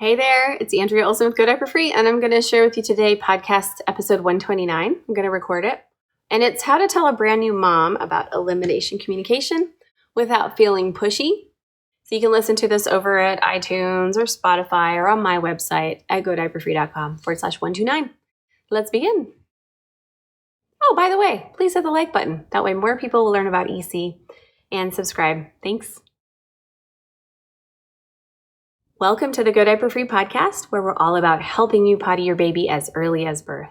Hey there, it's Andrea Olson with Go Diaper Free, and I'm going to share with you today podcast episode 129. I'm going to record it, and it's how to tell a brand new mom about elimination communication without feeling pushy. So you can listen to this over at iTunes or Spotify or on my website at godiaperfree.com/129. Let's begin. Oh, by the way, please hit the like button. That way more people will learn about EC and subscribe. Thanks. Welcome to the Go Diaper Free podcast, where we're all about helping you potty your baby as early as birth.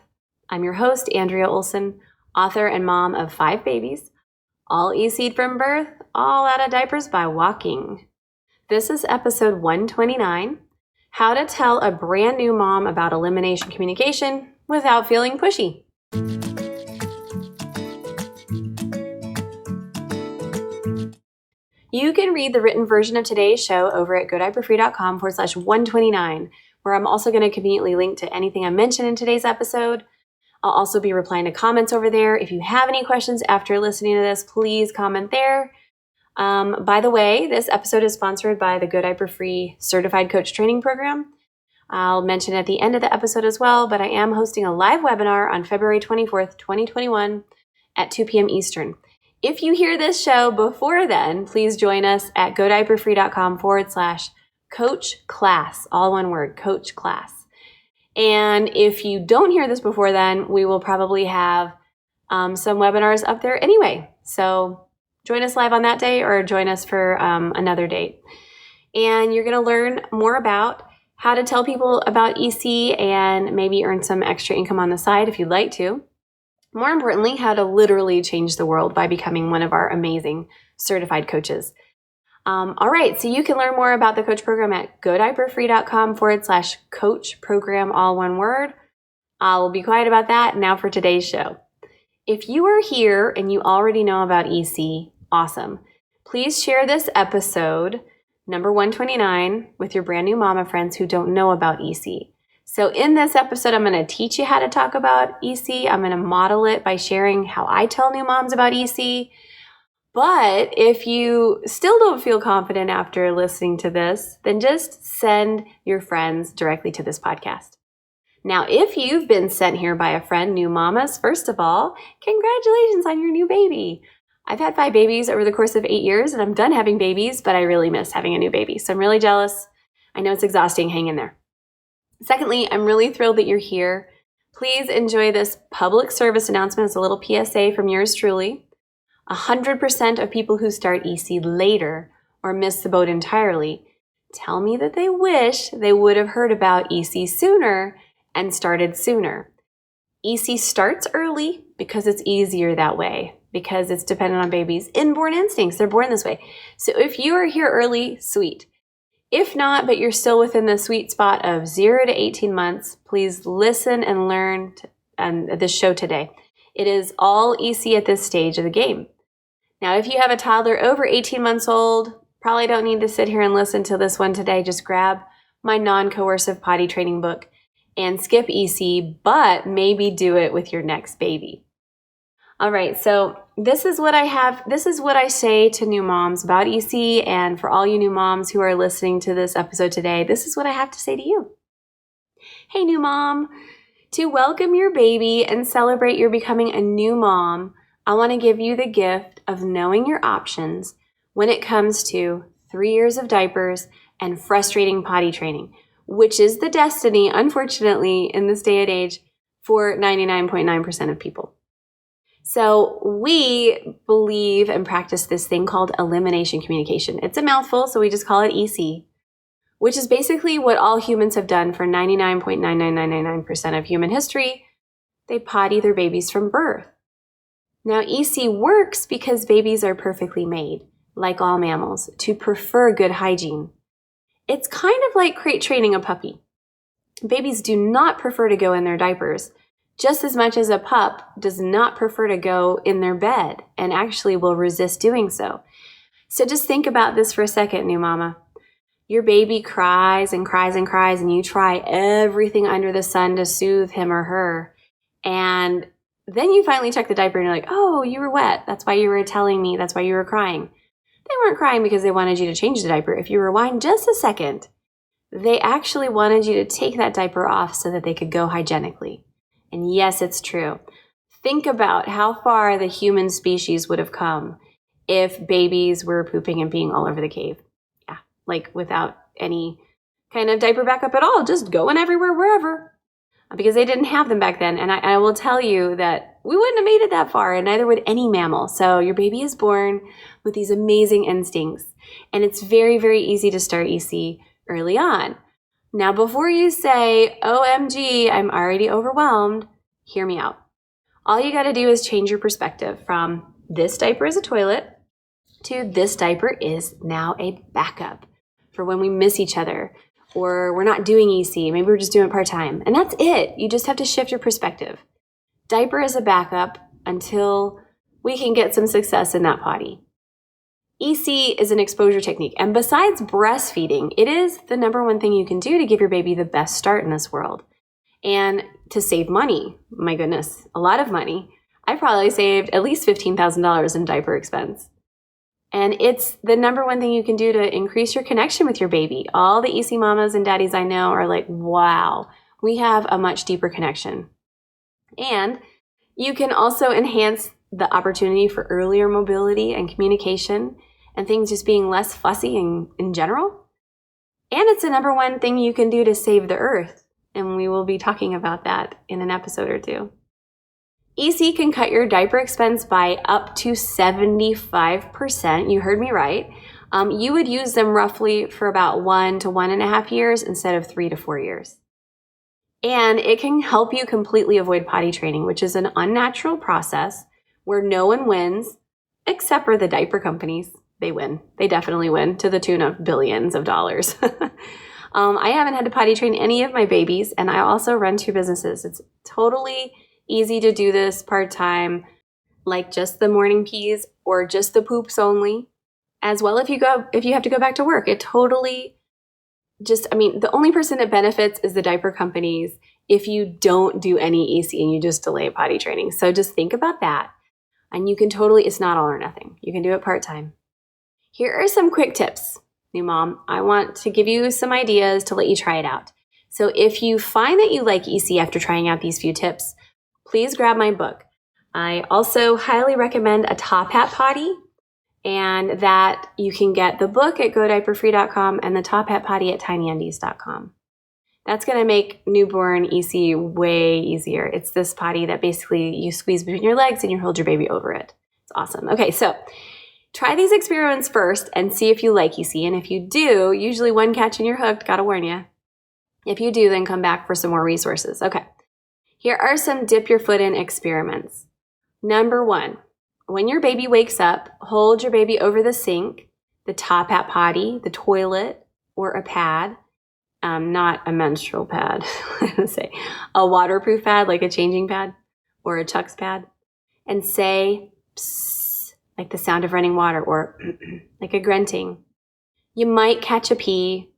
I'm your host, Andrea Olson, author and mom of 5 babies, all EC'd from birth, all out of diapers by walking. This is episode 129, how to tell a brand new mom about elimination communication without feeling pushy. You can read the written version of today's show over at godiaperfree.com/129, where I'm also going to conveniently link to anything I mentioned in today's episode. I'll also be replying to comments over there. If you have any questions after listening to this, please comment there. By the way, this episode is sponsored by the Go Diaper Free Certified Coach Training Program. I'll mention at the end of the episode as well, but I am hosting a live webinar on February 24th, 2021 at 2 p.m. Eastern. If you hear this show before then, please join us at godiaperfree.com/coach class, all one word, coach class. And if you don't hear this before then, we will probably have some webinars up there anyway. So join us live on that day or join us for another date. And you're going to learn more about how to tell people about EC and maybe earn some extra income on the side if you'd like to. More importantly, how to literally change the world by becoming one of our amazing certified coaches. All right, so you can learn more about the coach program at godiaperfree.com/coach program, all one word. I'll be quiet about that now for today's show. If you are here and you already know about EC, awesome. Please share this episode, number 129, with your brand new mama friends who don't know about EC. So in this episode, I'm going to teach you how to talk about EC. I'm going to model it by sharing how I tell new moms about EC. But if you still don't feel confident after listening to this, then just send your friends directly to this podcast. Now, if you've been sent here by a friend, new mamas, first of all, congratulations on your new baby. I've had 5 babies over the course of 8 years, and I'm done having babies, but I really miss having a new baby. So I'm really jealous. I know it's exhausting. Hang in there. Secondly, I'm really thrilled that you're here. Please enjoy this public service announcement. It's a little PSA from yours truly. 100% of people who start EC later or miss the boat entirely tell me that they wish they would have heard about EC sooner and started sooner. EC starts early because it's easier that way, because it's dependent on babies' inborn instincts. They're born this way. So if you are here early, sweet. If not, but you're still within the sweet spot of 0 to 18 months, please listen and learn this show today. It is all EC at this stage of the game. Now, if you have a toddler over 18 months old, probably don't need to sit here and listen to this one today. Just grab my non-coercive potty training book and skip EC, but maybe do it with your next baby. All right, so this is what I say to new moms about EC, and for all you new moms who are listening to this episode today, this is what I have to say to you. Hey, new mom, to welcome your baby and celebrate your becoming a new mom, I want to give you the gift of knowing your options when it comes to 3 years of diapers and frustrating potty training, which is the destiny, unfortunately, in this day and age for 99.9% of people. So we believe and practice this thing called elimination communication. It's a mouthful, so we just call it EC, which is basically what all humans have done for 99.99999% of human history. They potty their babies from birth. Now, EC works because babies are perfectly made, like all mammals, to prefer good hygiene. It's kind of like crate training a puppy. Babies do not prefer to go in their diapers, just as much as a pup does not prefer to go in their bed and actually will resist doing so. So just think about this for a second, new mama. Your baby cries and cries and cries, and you try everything under the sun to soothe him or her. And then you finally check the diaper and you're like, oh, you were wet. That's why you were telling me. That's why you were crying. They weren't crying because they wanted you to change the diaper. If you rewind just a second, They actually wanted you to take that diaper off so that they could go hygienically. And yes, it's true. Think about how far the human species would have come if babies were pooping and peeing all over the cave. Yeah, like without any kind of diaper backup at all, just going everywhere, wherever. Because they didn't have them back then. And I will tell you that we wouldn't have made it that far, and neither would any mammal. So your baby is born with these amazing instincts. And it's very, very easy to start EC early on. Now, before you say, OMG, I'm already overwhelmed, hear me out. All you got to do is change your perspective from this diaper is a toilet to this diaper is now a backup for when we miss each other or we're not doing EC. Maybe we're just doing it part-time. And that's it. You just have to shift your perspective. Diaper is a backup until we can get some success in that potty. EC is an exposure technique. And besides breastfeeding, it is the number one thing you can do to give your baby the best start in this world. And to save money, my goodness, a lot of money. I probably saved at least $15,000 in diaper expense. And it's the number one thing you can do to increase your connection with your baby. All the EC mamas and daddies I know are like, wow, we have a much deeper connection. And you can also enhance the opportunity for earlier mobility and communication and things just being less fussy in general. And it's the number one thing you can do to save the earth. And we will be talking about that in an episode or two. EC can cut your diaper expense by up to 75%. You heard me right. You would use them roughly for about 1 to 1.5 years instead of 3 to 4 years. And it can help you completely avoid potty training, which is an unnatural process where no one wins except for the diaper companies. They win. They definitely win to the tune of billions of dollars. I haven't had to potty train any of my babies, and I also run 2 businesses. It's totally easy to do this part-time, like just the morning pees or just the poops only. As well, if you have to go back to work, it totally the only person it benefits is the diaper companies if you don't do any EC and you just delay potty training. So just think about that. And you can it's not all or nothing. You can do it part-time. Here are some quick tips, new mom. I want to give you some ideas to let you try it out. So if you find that you like EC after trying out these few tips, please grab my book. I also highly recommend a top hat potty, and that you can get the book at godiaperfree.com and the top hat potty at tinyundies.com. That's going to make newborn EC way easier. It's this potty that basically you squeeze between your legs and you hold your baby over it. It's awesome. Okay, so try these experiments first and see if you like EC. And if you do, usually one catch and you're hooked, gotta warn you. If you do, then come back for some more resources. Okay. Here are some dip your foot in experiments. Number 1, when your baby wakes up, hold your baby over the sink, the top hat potty, the toilet, or a pad, not a menstrual pad, I would say, a waterproof pad like a changing pad or a Chuck's pad, and say, psst, like the sound of running water, or like a grunting. You might catch a pee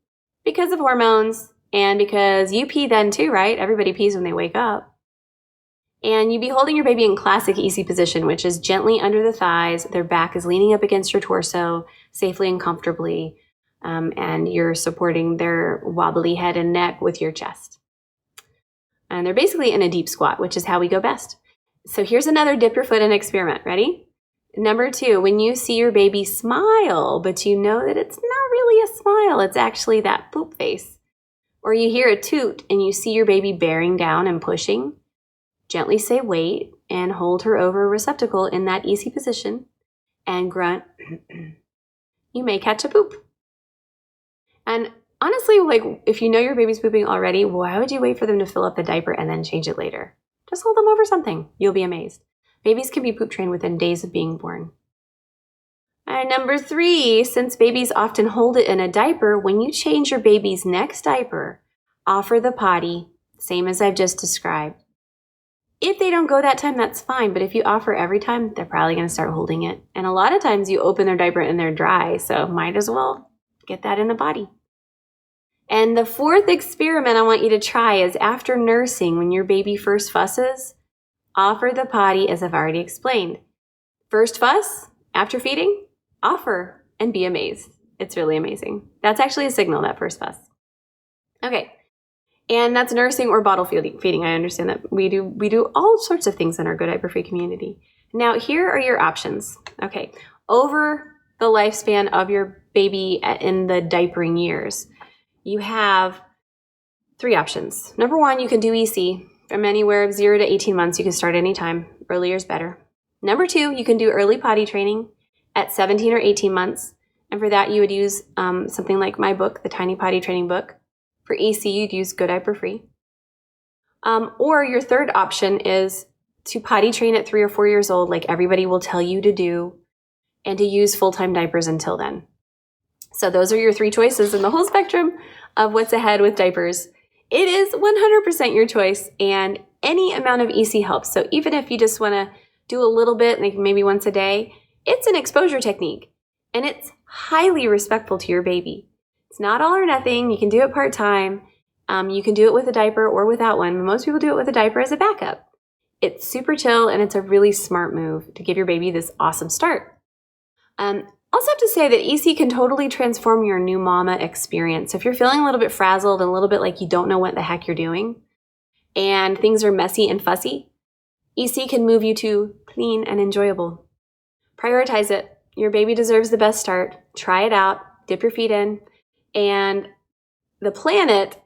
because of hormones and because you pee then too, right? Everybody pees when they wake up. And you'd be holding your baby in classic EC position, which is gently under the thighs. Their back is leaning up against your torso safely and comfortably. And you're supporting their wobbly head and neck with your chest. And they're basically in a deep squat, which is how we go best. So here's another dip your foot in experiment. Ready? Number 2, when you see your baby smile, but you know that it's not really a smile, it's actually that poop face. Or you hear a toot and you see your baby bearing down and pushing, gently say wait and hold her over a receptacle in that EC position and grunt. You may catch a poop. And honestly, like if you know your baby's pooping already, why would you wait for them to fill up the diaper and then change it later? Just hold them over something. You'll be amazed. Babies can be poop trained within days of being born. And number 3, since babies often hold it in a diaper, when you change your baby's next diaper, offer the potty, same as I've just described. If they don't go that time, that's fine. But if you offer every time, they're probably going to start holding it. And a lot of times you open their diaper and they're dry. So might as well get that in the body. And the 4th experiment I want you to try is after nursing, when your baby first fusses, offer the potty as I've already explained. First fuss, after feeding, offer and be amazed. It's really amazing. That's actually a signal, that first fuss. Okay. And that's nursing or bottle feeding. I understand that we do all sorts of things in our Go Diaper Free community. Now, here are your options. Okay. Over the lifespan of your baby in the diapering years, you have 3 options. Number 1, you can do EC from anywhere of 0 to 18 months. You can start anytime. Earlier is better. Number 2, you can do early potty training at 17 or 18 months. And for that, you would use something like my book, the Tiny Potty Training Book. For EC, you'd use Go Diaper Free. Or your third option is to potty train at 3 or 4 years old, like everybody will tell you to do, and to use full-time diapers until then. So those are your 3 choices in the whole spectrum of what's ahead with diapers. It is 100% your choice, and any amount of EC helps. So even if you just want to do a little bit, like maybe once a day, it's an exposure technique, and it's highly respectful to your baby. It's not all or nothing. You can do it part-time. You can do it with a diaper or without one. Most people do it with a diaper as a backup. It's super chill, and it's a really smart move to give your baby this awesome start. Also have to say that EC can totally transform your new mama experience. So if you're feeling a little bit frazzled and a little bit like you don't know what the heck you're doing, and things are messy and fussy, EC can move you to clean and enjoyable. Prioritize it. Your baby deserves the best start. Try it out. Dip your feet in. And the planet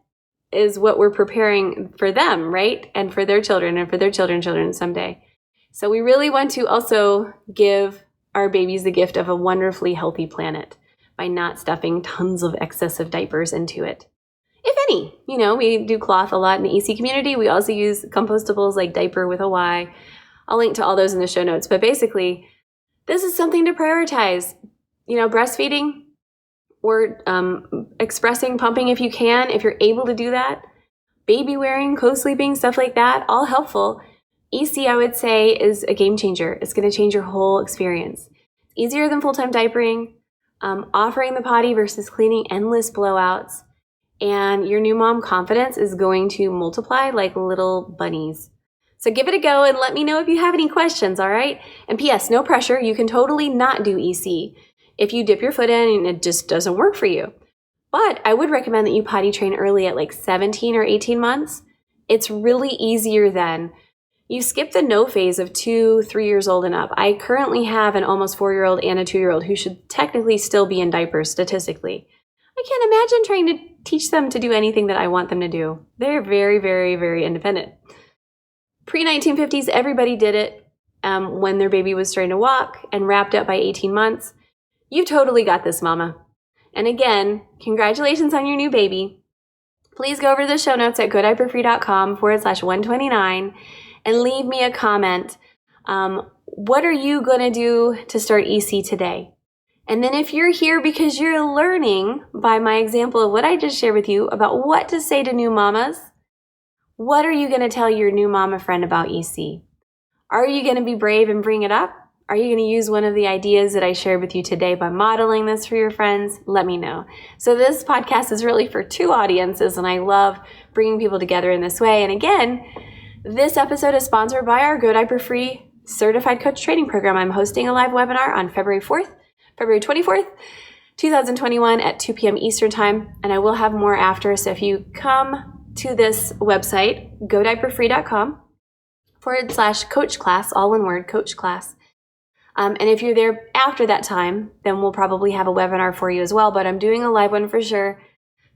is what we're preparing for them, right? And for their children and for their children someday. So we really want to also give our babies the gift of a wonderfully healthy planet by not stuffing tons of excessive diapers into it. If any, we do cloth a lot in the EC community. We also use compostables like diaper with a Y. I'll link to all those in the show notes. But basically, this is something to prioritize. Breastfeeding, or expressing, pumping if you can, if you're able to do that. Baby wearing, co-sleeping, stuff like that, all helpful. EC, I would say, is a game changer. It's going to change your whole experience. It's easier than full-time diapering, offering the potty versus cleaning endless blowouts, and your new mom confidence is going to multiply like little bunnies. So give it a go and let me know if you have any questions, all right? And P.S., no pressure. You can totally not do EC if you dip your foot in and it just doesn't work for you. But I would recommend that you potty train early at like 17 or 18 months. It's really easier then. You skip the no phase of 2, 3 years old and up. I currently have an almost 4-year-old and a 2-year-old who should technically still be in diapers statistically. I can't imagine trying to teach them to do anything that I want them to do. They're very, very, very independent. Pre-1950s, everybody did it when their baby was starting to walk and wrapped up by 18 months. You totally got this, mama. And again, congratulations on your new baby. Please go over to the show notes at godiaperfree.com/129 and leave me a comment. What are you going to do to start EC today? And then if you're here because you're learning by my example of what I just shared with you about what to say to new mamas, what are you going to tell your new mama friend about EC? Are you going to be brave and bring it up? Are you going to use one of the ideas that I shared with you today by modeling this for your friends? Let me know. So this podcast is really for 2 audiences, and I love bringing people together in this way. And again, this episode is sponsored by our Go Diaper Free Certified Coach Training Program. I'm hosting a live webinar on February 24th, 2021 at 2 p.m. Eastern Time, and I will have more after. So if you come to this website, godiaperfree.com/coach class, all one word, coach class. And if you're there after that time, then we'll probably have a webinar for you as well. But I'm doing a live one for sure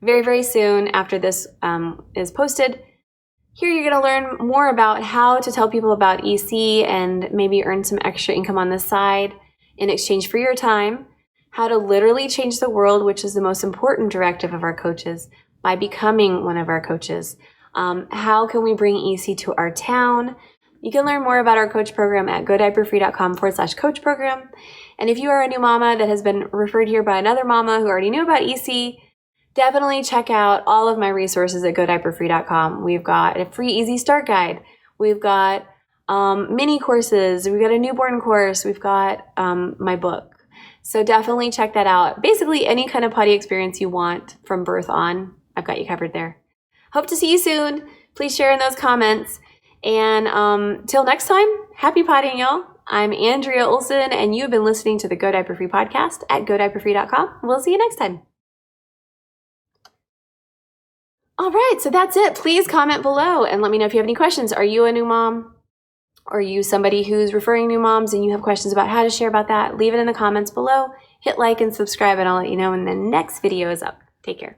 very, very soon after this is posted. Here you're going to learn more about how to tell people about EC and maybe earn some extra income on the side in exchange for your time, how to literally change the world, which is the most important directive of our coaches, by becoming one of our coaches. How can we bring EC to our town? You can learn more about our coach program at godiaperfree.com/coach program. And if you are a new mama that has been referred here by another mama who already knew about EC, definitely check out all of my resources at godiaperfree.com. We've got a free easy start guide. We've got mini courses. We've got a newborn course. We've got my book. So definitely check that out. Basically, any kind of potty experience you want from birth on, I've got you covered there. Hope to see you soon. Please share in those comments. And till next time, happy pottying, y'all. I'm Andrea Olson, and you've been listening to the Go Diaper Free podcast at godiaperfree.com. We'll see you next time. All right, so that's it. Please comment below and let me know if you have any questions. Are you a new mom? Or are you somebody who's referring new moms and you have questions about how to share about that? Leave it in the comments below. Hit like and subscribe and I'll let you know when the next video is up. Take care.